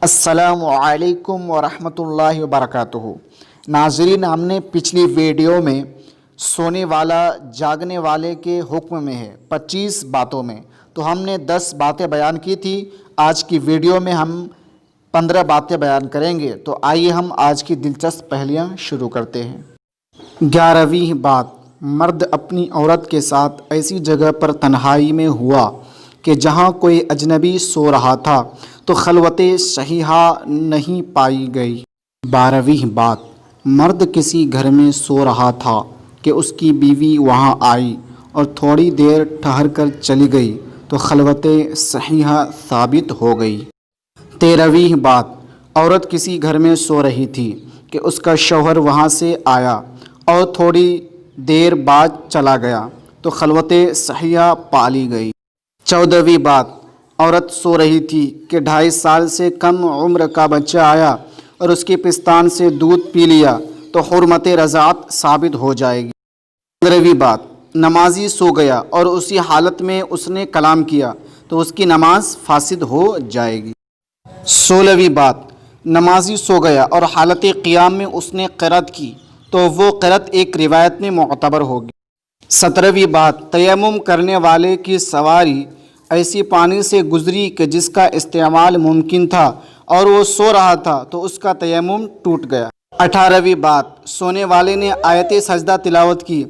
السلام علیکم ورحمۃ اللہ وبرکاتہ۔ ناظرین، ہم نے پچھلی ویڈیو میں سونے والا جاگنے والے کے حکم میں ہے 25 باتوں میں، تو ہم نے 10 باتیں بیان کی تھی۔ آج کی ویڈیو میں ہم 15 باتیں بیان کریں گے، تو آئیے ہم آج کی دلچسپ پہلیاں شروع کرتے ہیں۔ 11ویں بات، مرد اپنی عورت کے ساتھ ایسی جگہ پر تنہائی میں ہوا کہ جہاں کوئی اجنبی سو رہا تھا تو خلوت صحیحہ نہیں پائی گئی۔ 12ویں بات، مرد کسی گھر میں سو رہا تھا کہ اس کی بیوی وہاں آئی اور تھوڑی دیر ٹھہر کر چلی گئی تو خلوت صحیحہ ثابت ہو گئی۔ 13ویں بات، عورت کسی گھر میں سو رہی تھی کہ اس کا شوہر وہاں سے آیا اور تھوڑی دیر بعد چلا گیا تو خلوت صحیحہ پالی گئی۔ 14ویں بات، عورت سو رہی تھی کہ 2.5 سال سے کم عمر کا بچہ آیا اور اس کے پستان سے دودھ پی لیا تو حرمت رضاعت ثابت ہو جائے گی۔ 15ویں بات، نمازی سو گیا اور اسی حالت میں اس نے کلام کیا تو اس کی نماز فاسد ہو جائے گی۔ 16ویں بات، نمازی سو گیا اور حالت قیام میں اس نے قرأت کی تو وہ قرأت ایک روایت میں معتبر ہوگی۔ 17ویں بات، تیمم کرنے والے کی سواری ایسی پانی سے گزری کہ جس کا استعمال ممکن تھا اور وہ سو رہا تھا تو اس کا تیمم ٹوٹ گیا۔ 18ویں بات، سونے والے نے آیت سجدہ تلاوت کی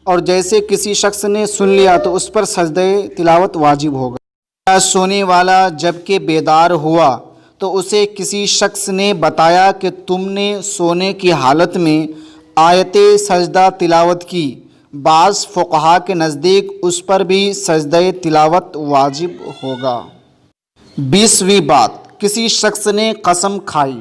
اور جیسے کسی شخص نے سن لیا تو اس پر سجدہ تلاوت واجب ہوگا۔ سونے والا جب کہ بیدار ہوا تو اسے کسی شخص نے بتایا کہ تم نے سونے کی حالت میں آیت سجدہ تلاوت کی، بعض فقہا کے نزدیک اس پر بھی سجدہ تلاوت واجب ہوگا۔ 20ویں بات، کسی شخص نے قسم کھائی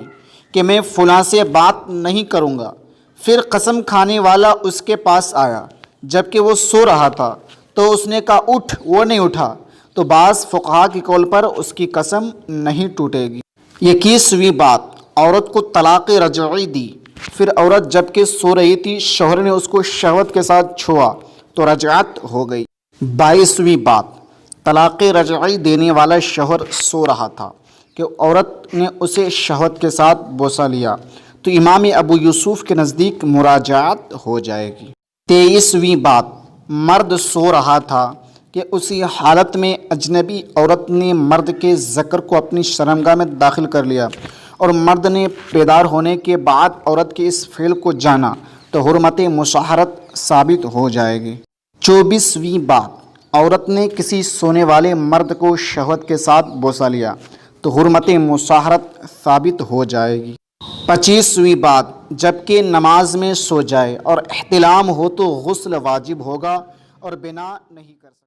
کہ میں فلاں سے بات نہیں کروں گا، پھر قسم کھانے والا اس کے پاس آیا جبکہ وہ سو رہا تھا تو اس نے کہا اٹھ، وہ نہیں اٹھا تو بعض فقہا کے قول پر اس کی قسم نہیں ٹوٹے گی۔ 21ویں بات، عورت کو طلاق رجعی دی، پھر عورت جب کہ سو رہی تھی شوہر نے اس کو شہوت کے ساتھ چھوا تو رجعت ہو گئی۔ 22ویں بات، طلاق رجعی دینے والا شوہر سو رہا تھا کہ عورت نے اسے شہوت کے ساتھ بوسہ لیا تو امام ابو یوسف کے نزدیک مراجعت ہو جائے گی۔ 23ویں بات، مرد سو رہا تھا کہ اسی حالت میں اجنبی عورت نے مرد کے ذکر کو اپنی شرمگاہ میں داخل کر لیا اور مرد نے بیدار ہونے کے بعد عورت کے اس فعل کو جانا تو حرمت مصاہرت ثابت ہو جائے گی۔ 24ویں بات، عورت نے کسی سونے والے مرد کو شہوت کے ساتھ بوسہ لیا تو حرمت مصاہرت ثابت ہو جائے گی۔ 25ویں بات، جب کہ نماز میں سو جائے اور احتلام ہو تو غسل واجب ہوگا اور بنا نہیں کر سکتا۔